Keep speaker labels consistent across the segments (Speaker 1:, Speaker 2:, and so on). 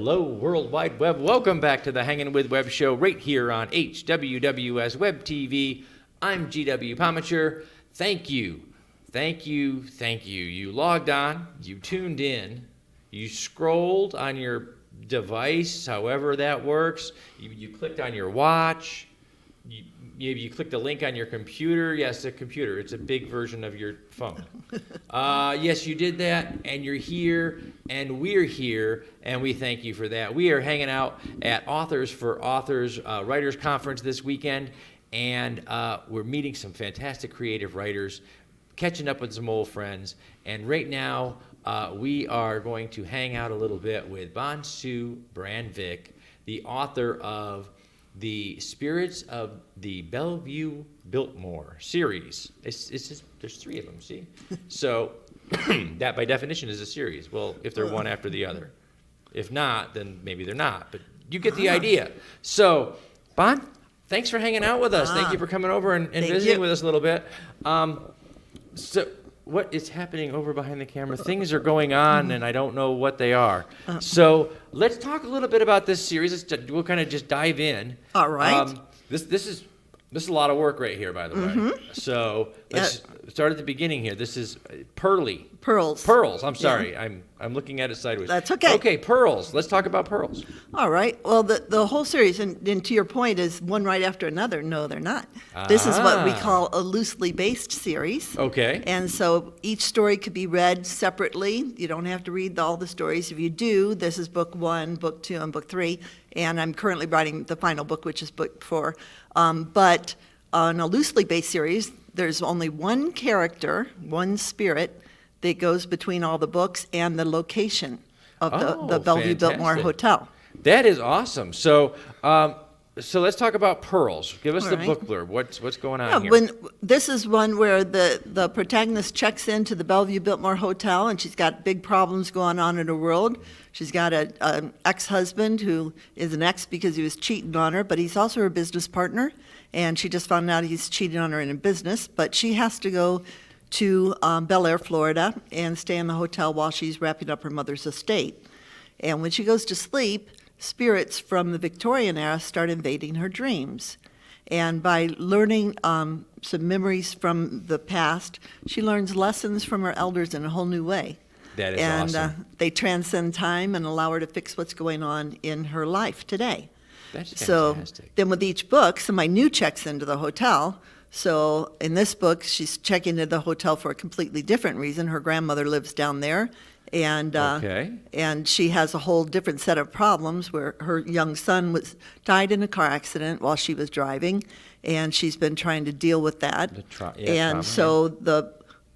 Speaker 1: Hello, World Wide Web. Welcome back to the Hanging With Web show right here on HWWS Web TV. I'm GW Pomichter. Thank you. You logged on, you tuned in, you scrolled on your device, however that works. You clicked on your watch. You clicked a link on your computer. Yes, a computer. It's a big version of your phone. Yes, you did that, and you're here, and we're here, and we thank you for that. We are hanging out at Authors for Authors Writers Conference this weekend, and we're meeting some fantastic creative writers, catching up with some old friends, and right now we are going to hang out a little bit with BonSue Brandvik, the author of The Spirits of the Belleview Biltmore series. It's just, there's 3 of them, see? So that by definition is a series. Well, if they're one after the other. If not, then maybe they're not. But you get the idea. So, Bon, thanks for hanging out with us. Thank you for coming over and visiting with us a little bit. So what is happening over behind the camera? Things are going on, and I don't know what they are. So let's talk a little bit about this series. We'll kind of just dive in.
Speaker 2: All right.
Speaker 1: This is a lot of work right here, by the way. So let's start at the beginning here. This is Pearly
Speaker 2: Pearls.
Speaker 1: Pearls. I'm sorry. Yeah. I'm looking at it sideways.
Speaker 2: That's okay.
Speaker 1: Okay, Pearls. Let's talk about Pearls.
Speaker 2: All right. Well, the whole series, and to your point, is one right after another. No, they're not. This is what we call a loosely based series.
Speaker 1: Okay.
Speaker 2: And so each story could be read separately. You don't have to read all the stories. If you do, this is book 1, book 2, and book 3. And I'm currently writing the final book, which is book 4. But on a loosely based series, there's only one character, one spirit, that goes between all the books and the location of the Belleview Biltmore Hotel.
Speaker 1: That is awesome. So so let's talk about Pearls. Give us the book blurb. What's going on here?
Speaker 2: This is one where the protagonist checks into the Belleview Biltmore Hotel, and she's got big problems going on in her world. She's got an ex-husband who is an ex because he was cheating on her, but he's also her business partner, and she just found out he's cheating on her in a business. But she has to go to Belleair, Florida, and stay in the hotel while she's wrapping up her mother's estate. And when she goes to sleep, spirits from the Victorian era start invading her dreams. And by learning some memories from the past, she learns lessons from her elders in a whole new way.
Speaker 1: That is awesome.
Speaker 2: And they transcend time and allow her to fix what's going on in her life today.
Speaker 1: That's
Speaker 2: So
Speaker 1: fantastic.
Speaker 2: then with each book, somebody new checks into the hotel. So in this book, she's checking into the hotel for a completely different reason. Her grandmother lives down there, and and she has a whole different set of problems where her young son died in a car accident while she was driving, and she's been trying to deal with that. So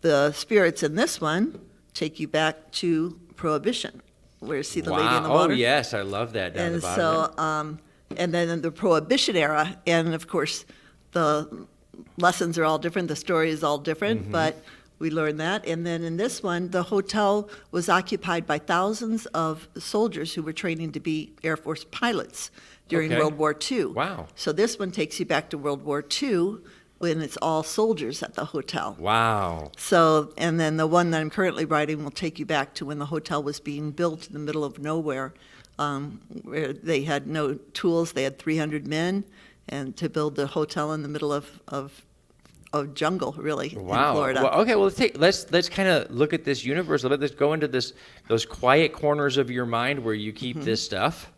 Speaker 2: the spirits in this one take you back to Prohibition, where you see the lady in the water.
Speaker 1: Oh yes, I love that. Down
Speaker 2: And
Speaker 1: the bottom
Speaker 2: so and then in the Prohibition era, and of course the lessons are all different, the story is all different, but we learn that. And then in this one, the hotel was occupied by thousands of soldiers who were training to be Air Force pilots during World War II.
Speaker 1: Wow.
Speaker 2: So this one takes you back to World War II when it's all soldiers at the hotel.
Speaker 1: Wow.
Speaker 2: So, and then the one that I'm currently writing will take you back to when the hotel was being built in the middle of nowhere, where they had no tools. They had 300 men, and to build the hotel in the middle of jungle, really, in Florida.
Speaker 1: Well, okay, well, let's kind of look at this universe a little bit. Let's go into those quiet corners of your mind where you keep this stuff.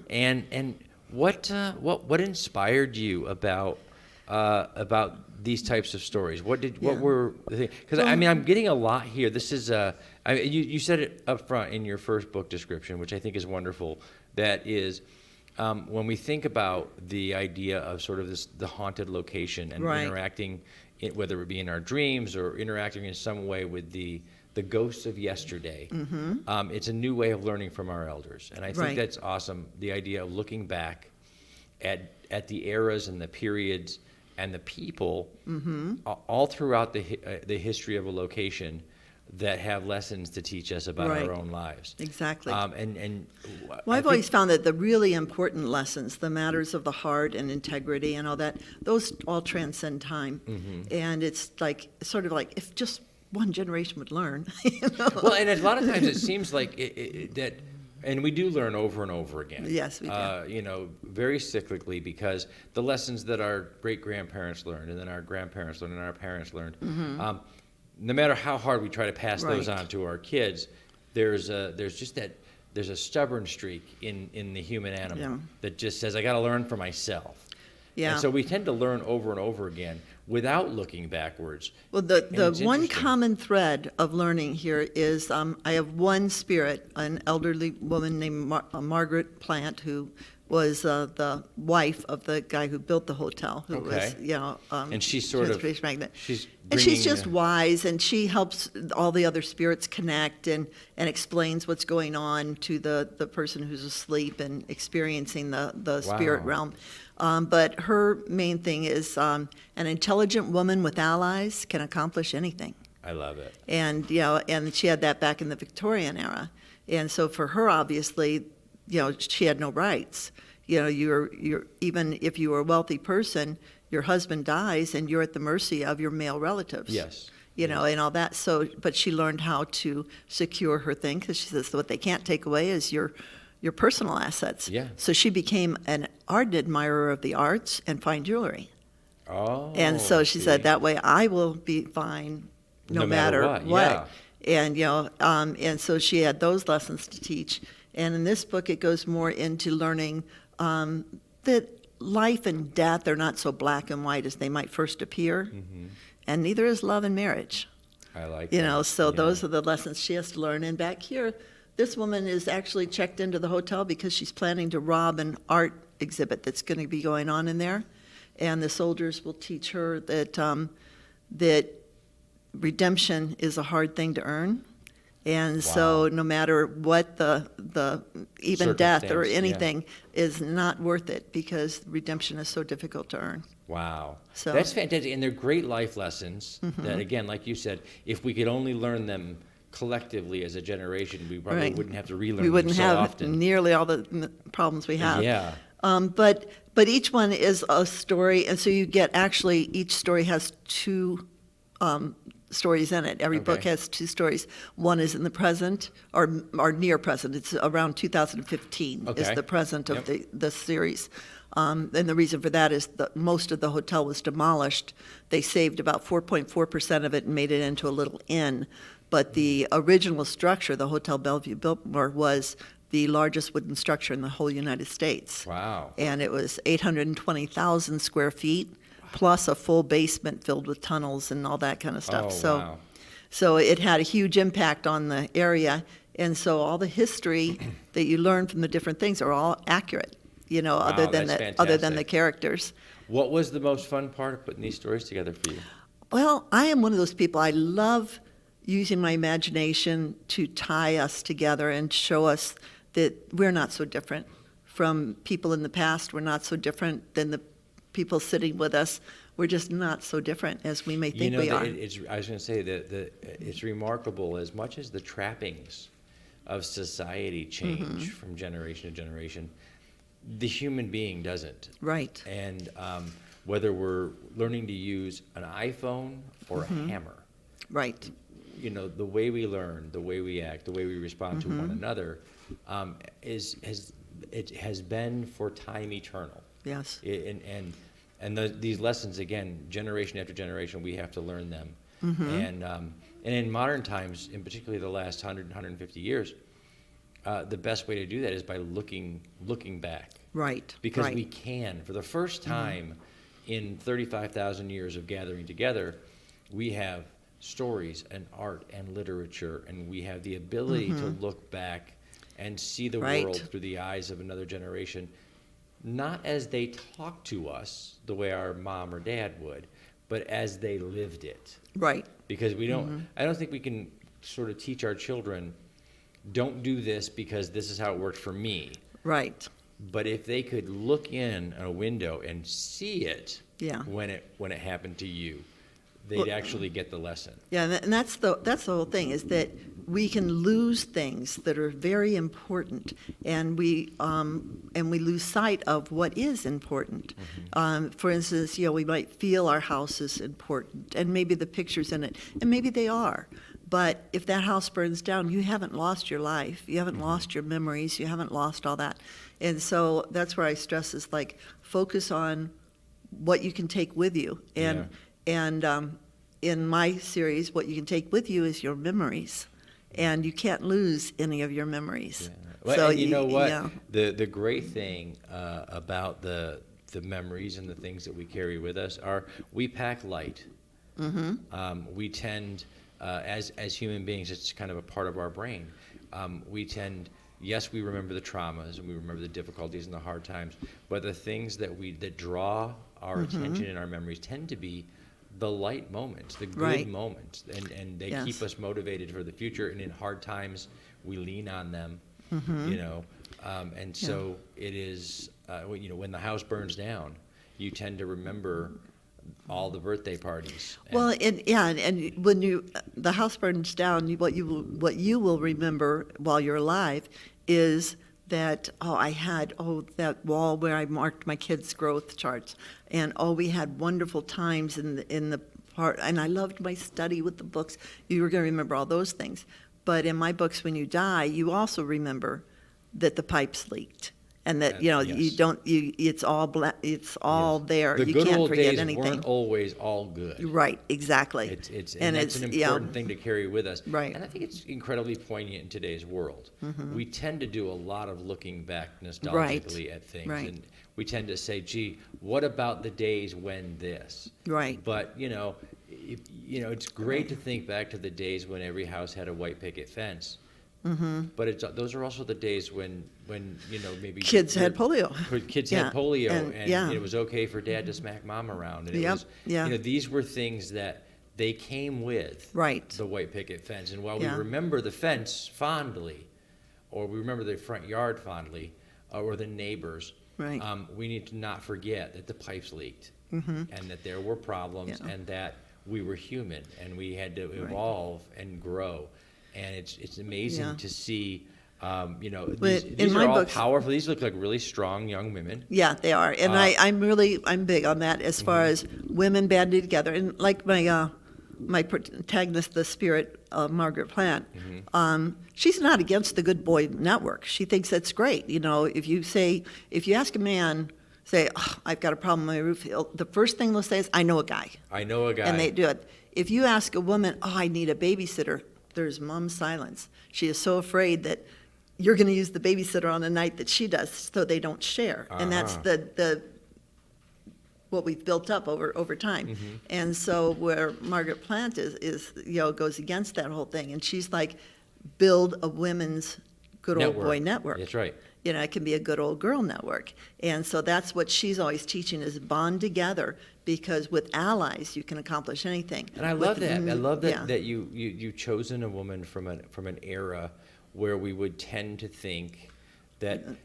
Speaker 1: And what inspired you about these types of stories? What were the things? Because I mean, I'm getting a lot here. This is you said it up front in your first book description, which I think is wonderful. That is, when we think about the idea of sort of the haunted location and interacting, whether it be in our dreams or interacting in some way with the ghosts of yesterday, it's a new way of learning from our elders, and I think that's awesome. The idea of looking back at the eras and the periods and the people all throughout the history of a location that have lessons to teach us about our own lives.
Speaker 2: Exactly.
Speaker 1: Well,
Speaker 2: I've always found that the really important lessons, the matters of the heart and integrity and all that, those all transcend time. And it's like, sort of like, if just one generation would learn.
Speaker 1: Well, and a lot of times it seems like that And we do learn over and over again.
Speaker 2: Yes, we do.
Speaker 1: You know, very cyclically, because the lessons that our great-grandparents learned, and then our grandparents learned, and our parents learned, no matter how hard we try to pass those
Speaker 2: Right.
Speaker 1: on to our kids, there's a stubborn streak in the human animal
Speaker 2: Yeah.
Speaker 1: that just says, I got to learn for myself.
Speaker 2: Yeah.
Speaker 1: And so we tend to learn over and over again without looking backwards.
Speaker 2: Well, the
Speaker 1: it's
Speaker 2: one
Speaker 1: interesting.
Speaker 2: common thread of learning here is I have one spirit, an elderly woman named Margaret Plant, who was the wife of the guy who built the hotel, who was,
Speaker 1: Okay.
Speaker 2: you know,
Speaker 1: And she's sort of,
Speaker 2: transportation magnate.
Speaker 1: she's
Speaker 2: And she's
Speaker 1: bringing
Speaker 2: just
Speaker 1: the-
Speaker 2: wise, and she helps all the other spirits connect and explains what's going on to the person who's asleep and experiencing the spirit
Speaker 1: Wow.
Speaker 2: realm. But her main thing is an intelligent woman with allies can accomplish anything.
Speaker 1: I love it.
Speaker 2: And, you know, and she had that back in the Victorian era. And so for her, obviously, you know, she had no rights. You know, you're even if you were a wealthy person, your husband dies and you're at the mercy of your male relatives.
Speaker 1: Yes.
Speaker 2: You know, and all that. So, but she learned how to secure her thing, because she says what they can't take away is your personal assets.
Speaker 1: Yeah.
Speaker 2: So she became an ardent admirer of the arts and fine jewelry.
Speaker 1: Oh.
Speaker 2: And so she
Speaker 1: see.
Speaker 2: said, that way I will be fine no matter what.
Speaker 1: Yeah.
Speaker 2: And, you know, and so she had those lessons to teach. And in this book, it goes more into learning that life and death are not so black and white as they might first appear. And neither is love and marriage.
Speaker 1: I like
Speaker 2: You
Speaker 1: that.
Speaker 2: know, so
Speaker 1: Yeah.
Speaker 2: those are the lessons she has to learn. And back here, this woman is actually checked into the hotel because she's planning to rob an art exhibit that's going to be going on in there. And the soldiers will teach her that that redemption is a hard thing to earn. And so
Speaker 1: Wow.
Speaker 2: no matter what the even death or
Speaker 1: Circumstance, yeah.
Speaker 2: anything is not worth it, because redemption is so difficult to earn.
Speaker 1: Wow.
Speaker 2: So-
Speaker 1: That's fantastic. And they're great life lessons that, again, like you said, if we could only learn them collectively as a generation, we probably
Speaker 2: Right.
Speaker 1: wouldn't have to relearn
Speaker 2: We wouldn't
Speaker 1: them so
Speaker 2: have
Speaker 1: often.
Speaker 2: nearly all the problems we have.
Speaker 1: Yeah.
Speaker 2: But each one is a story, and so you get actually each story has two stories in it. Every book
Speaker 1: Okay.
Speaker 2: has two stories. One is in the present or near present. It's around 2015 is
Speaker 1: Okay.
Speaker 2: the present of
Speaker 1: Yep.
Speaker 2: the series. And the reason for that is that most of the hotel was demolished. They saved about 4.4% of it and made it into a little inn. But the original structure, the Hotel Belleview Biltmore, was the largest wooden structure in the whole United States.
Speaker 1: Wow.
Speaker 2: And it was 820,000 square feet, plus a full basement filled with tunnels and all that kind of stuff.
Speaker 1: Oh, wow.
Speaker 2: So it had a huge impact on the area. And so all the history that you learn from the different things are all accurate, you know,
Speaker 1: Wow,
Speaker 2: other than
Speaker 1: that's
Speaker 2: the
Speaker 1: fantastic.
Speaker 2: characters.
Speaker 1: What was the most fun part of putting these stories together for you?
Speaker 2: Well, I am one of those people. I love using my imagination to tie us together and show us that we're not so different from people in the past. We're not so different than the people sitting with us. We're just not so different as we may think we are.
Speaker 1: I was going to say that it's remarkable, as much as the trappings of society change from generation to generation, the human being doesn't.
Speaker 2: Right.
Speaker 1: And whether we're learning to use an iPhone or a hammer,
Speaker 2: Right.
Speaker 1: you know, the way we learn, the way we act, the way we respond to one another, has been for time eternal.
Speaker 2: Yes.
Speaker 1: These lessons, again, generation after generation, we have to learn them. And in modern times, in particularly the last 100, 150 years, the best way to do that is by looking back.
Speaker 2: Right.
Speaker 1: Because
Speaker 2: right.
Speaker 1: we can, for the first time in 35,000 years of gathering together, we have stories and art and literature, and we have the ability to look back and see the
Speaker 2: Right.
Speaker 1: world through the eyes of another generation, not as they talk to us the way our mom or dad would, but as they lived it.
Speaker 2: Right.
Speaker 1: Because we don't, I don't think we can sort of teach our children, don't do this because this is how it worked for me.
Speaker 2: Right.
Speaker 1: But if they could look in a window and see it
Speaker 2: Yeah.
Speaker 1: when it happened to you, they'd actually get the lesson.
Speaker 2: Yeah, and that's the whole thing, is that we can lose things that are very important, and we lose sight of what is important. For instance, you know, we might feel our house is important, and maybe the pictures in it, and maybe they are, But if that house burns down, you haven't lost your life. You haven't lost your memories. You haven't lost all that. And so that's where I stress is like focus on what you can take with you. And in my series, what you can take with you is your memories. And you can't lose any of your memories.
Speaker 1: Yeah. Well,
Speaker 2: So
Speaker 1: and you know what?
Speaker 2: yeah.
Speaker 1: The great thing about the memories and the things that we carry with us are we pack light. We tend, as human beings, it's kind of a part of our brain. We tend, yes, we remember the traumas and we remember the difficulties and the hard times, but the things that draw our attention and our memories tend to be the light moments, the good
Speaker 2: Right.
Speaker 1: moments, and they
Speaker 2: Yes.
Speaker 1: keep us motivated for the future. And in hard times, we lean on them, and so it is. When the house burns down, you tend to remember all the birthday parties.
Speaker 2: Well, and when the house burns down, what you will remember while you're alive is that I had that wall where I marked my kids' growth charts, and we had wonderful times in the part, and I loved my study with the books. You were going to remember all those things, but in my books, when you die, you also remember that the pipes leaked. And that
Speaker 1: Yes.
Speaker 2: it's all there.
Speaker 1: The
Speaker 2: You
Speaker 1: good
Speaker 2: can't
Speaker 1: old
Speaker 2: forget
Speaker 1: days
Speaker 2: anything.
Speaker 1: weren't always all good.
Speaker 2: Right, exactly.
Speaker 1: And that's an important thing to carry with us.
Speaker 2: Right.
Speaker 1: And I think it's incredibly poignant in today's world. We tend to do a lot of looking back nostalgically at things.
Speaker 2: Right.
Speaker 1: And we tend to say, gee, what about the days when this?
Speaker 2: Right.
Speaker 1: But, it's great to think back to the days when every house had a white picket fence. But those are also the days when maybe
Speaker 2: Kids had polio.
Speaker 1: Kids
Speaker 2: Yeah,
Speaker 1: had polio,
Speaker 2: and-
Speaker 1: and
Speaker 2: yeah.
Speaker 1: it was okay for dad to smack mom around. And it
Speaker 2: Yep,
Speaker 1: was,
Speaker 2: yeah.
Speaker 1: these were things that they came with
Speaker 2: Right.
Speaker 1: the white picket fence. And while
Speaker 2: Yeah.
Speaker 1: we remember the fence fondly, or we remember the front yard fondly, or the neighbors,
Speaker 2: Right.
Speaker 1: we need to not forget that the pipes leaked, and that there were problems,
Speaker 2: Yeah.
Speaker 1: and that we were human, and we had to evolve and grow. And it's amazing
Speaker 2: Yeah.
Speaker 1: to see,
Speaker 2: But
Speaker 1: these
Speaker 2: in
Speaker 1: are
Speaker 2: my
Speaker 1: all
Speaker 2: books-
Speaker 1: powerful. These look like really strong young women.
Speaker 2: Yeah, they are, and I'm big on that as far as women banding together. And like my protagonist, the spirit of Margaret Plant, she's not against the Good Boy Network. She thinks that's great. If you ask a man, say, I've got a problem with my roof, the first thing they'll say is, I know a guy,
Speaker 1: I know a guy.
Speaker 2: and they do it. If you ask a woman, I need a babysitter, there's mum silence. She is so afraid that you're going to use the babysitter on a night that she does, so they don't share. And that's the what we've built up over time. And so where Margaret Plant is goes against that whole thing, and she's like, build a women's good old boy network.
Speaker 1: That's right.
Speaker 2: It can be a good old girl network. And so that's what she's always teaching is bond together, because with allies you can accomplish anything.
Speaker 1: And I love that. I love that
Speaker 2: yeah.
Speaker 1: that you've chosen a woman from an era where we would tend to think that
Speaker 2: And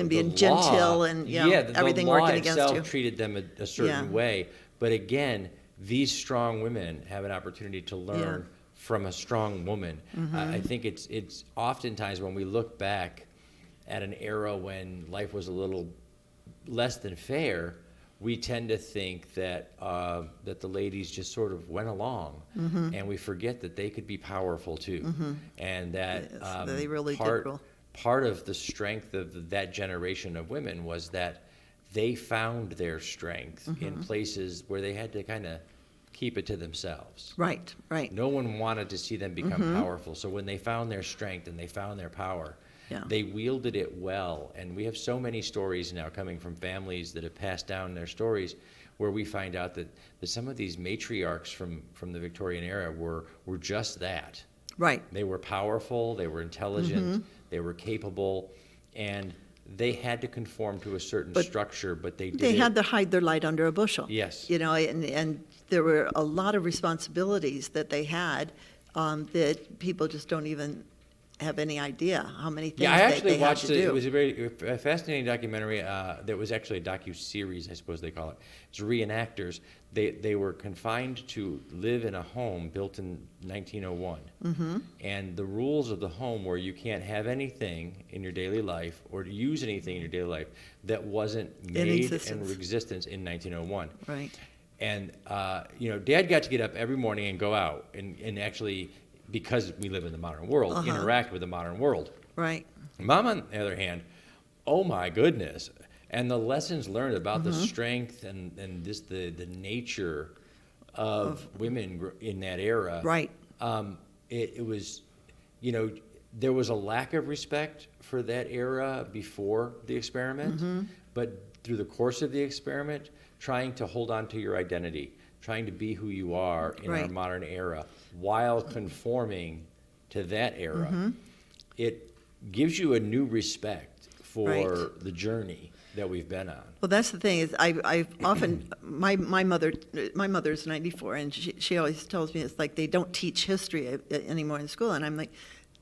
Speaker 2: being
Speaker 1: the
Speaker 2: genteel
Speaker 1: law,
Speaker 2: and,
Speaker 1: the
Speaker 2: everything
Speaker 1: law
Speaker 2: working against
Speaker 1: itself
Speaker 2: you.
Speaker 1: treated them a certain
Speaker 2: Yeah.
Speaker 1: way. But again, these strong women have an opportunity to learn from a strong woman. I think it's oftentimes when we look back at an era when life was a little less than fair, we tend to think that that the ladies just sort of went along, and we forget that they could be powerful too, and that
Speaker 2: Yes, they really did rule.
Speaker 1: part of the strength of that generation of women was that they found their strength in places where they had to kind of keep it to themselves.
Speaker 2: Right.
Speaker 1: No one wanted to see them become powerful, so when they found their strength and they found their power,
Speaker 2: Yeah.
Speaker 1: they wielded it well. And we have so many stories now coming from families that have passed down their stories where we find out that some of these matriarchs from the Victorian era were just that.
Speaker 2: Right.
Speaker 1: They were powerful, they were intelligent, they were capable, and they had to conform to a certain structure, but they
Speaker 2: had to hide their light under a bushel.
Speaker 1: Yes.
Speaker 2: And there were a lot of responsibilities that they had that people just don't even have any idea how many things
Speaker 1: Yeah, I actually
Speaker 2: they had
Speaker 1: watched
Speaker 2: to
Speaker 1: it.
Speaker 2: do.
Speaker 1: It was a very fascinating documentary that was actually a docu-series, I suppose they call it. It's reenactors. They were confined to live in a home built in 1901. And the rules of the home were you can't have anything in your daily life or use anything in your daily life that wasn't made in existence in 1901.
Speaker 2: Right.
Speaker 1: And, Dad got to get up every morning and go out and actually because we live in the modern world, interact with the modern world.
Speaker 2: Right.
Speaker 1: Mom, on the other hand, oh my goodness, and the lessons learned about the strength and just the nature of women in that era.
Speaker 2: Right.
Speaker 1: It was, you know, there was a lack of respect for that era before the experiment, but through the course of the experiment, trying to hold on to your identity, trying to be who you are in our modern era while conforming to that era, it gives you a new respect for the journey that we've been on.
Speaker 2: Well, that's the thing is I often, my mother's 94, and she always tells me it's like they don't teach history anymore in school, and I'm like,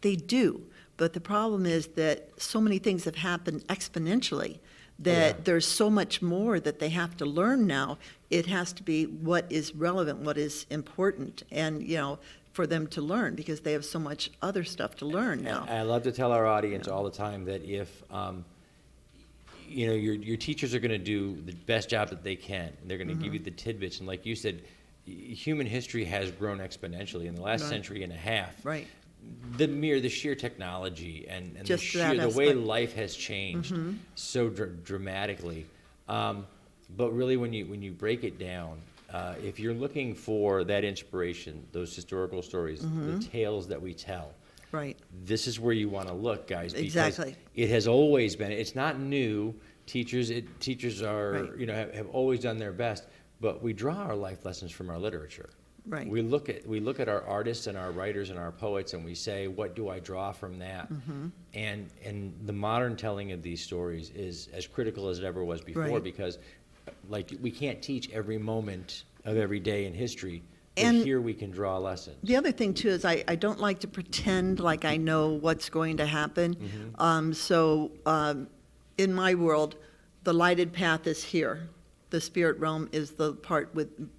Speaker 2: they do, but the problem is that so many things have happened exponentially that there's so much more that they have to learn now. It has to be what is relevant, what is important, and you know, for them to learn, because they have so much other stuff to learn now.
Speaker 1: I love to tell our audience all the time that if you know, your teachers are going to do the best job that they can. They're going to give you the tidbits, and like you said, human history has grown exponentially in the last century and a half.
Speaker 2: Right.
Speaker 1: The sheer technology and
Speaker 2: Just
Speaker 1: the way life has changed so dramatically. But really, when you break it down, if you're looking for that inspiration, those historical stories, the tales that we tell,
Speaker 2: Right.
Speaker 1: this is where you want to look, guys. Because
Speaker 2: Exactly.
Speaker 1: it has always been. It's not new. Teachers are you know have always done their best, but we draw our life lessons from our literature.
Speaker 2: Right.
Speaker 1: We look at our artists and our writers and our poets, and we say, what do I draw from that? And the modern telling of these stories is as critical as it ever was before, because like we can't teach every moment of every day in history, but
Speaker 2: And
Speaker 1: here we can draw lessons.
Speaker 2: the other thing too is I don't like to pretend like I know what's going to happen. In my world, the lighted path is here. The spirit realm is the part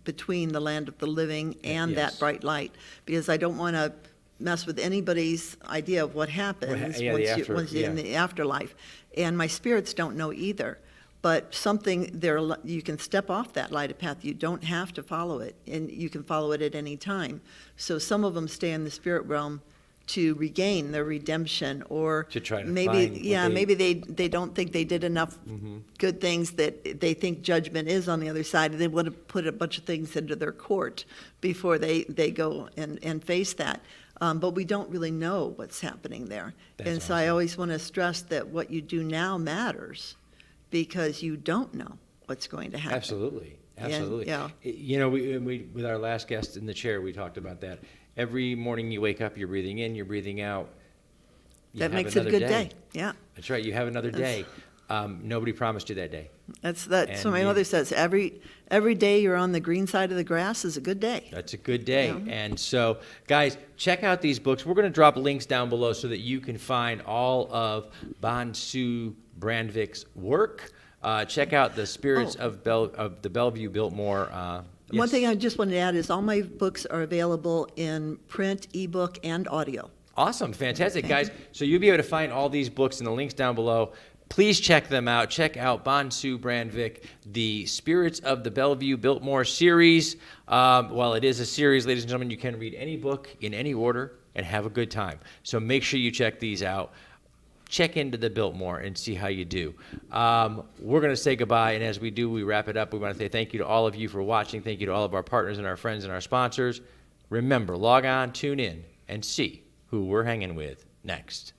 Speaker 2: between the land of the living and that bright light, because I don't want to mess with anybody's idea of what happens once you're in the afterlife. And my spirits don't know either. But something there, you can step off that lighted path. You don't have to follow it, and you can follow it at any time. So some of them stay in the spirit realm to regain their redemption, or
Speaker 1: to try to
Speaker 2: maybe they don't think they did enough good things, that they think judgment is on the other side, and they want to put a bunch of things into their court before they go and face that. But we don't really know what's happening there.
Speaker 1: That's
Speaker 2: so I always want to stress that what you do now matters, because you don't know what's going to happen.
Speaker 1: Absolutely.
Speaker 2: And,
Speaker 1: You know, we with our last guest in the chair, we talked about that. Every morning you wake up, you're breathing in, you're breathing out.
Speaker 2: That makes it a good day. Yeah.
Speaker 1: That's right. You have another day. Nobody promised you that day.
Speaker 2: So my mother says every day you're on the green side of the grass is a good day.
Speaker 1: That's a good day. And so, guys, check out these books. We're going to drop links down below so that you can find all of BonSue Brandvik's work. Check out the Spirits of the Belleview Biltmore.
Speaker 2: One thing I just wanted to add is all my books are available in print, ebook, and audio.
Speaker 1: Awesome. Fantastic, guys. So you'll be able to find all these books in the links down below. Please check them out. Check out BonSue Brandvik, the Spirits of the Belleview Biltmore series. While it is a series, ladies and gentlemen, you can read any book in any order and have a good time. So make sure you check these out. Check into the Biltmore and see how you do. We're going to say goodbye, and as we do, we wrap it up. We want to say thank you to all of you for watching. Thank you to all of our partners and our friends and our sponsors. Remember, log on, tune in, and see who we're hanging with next.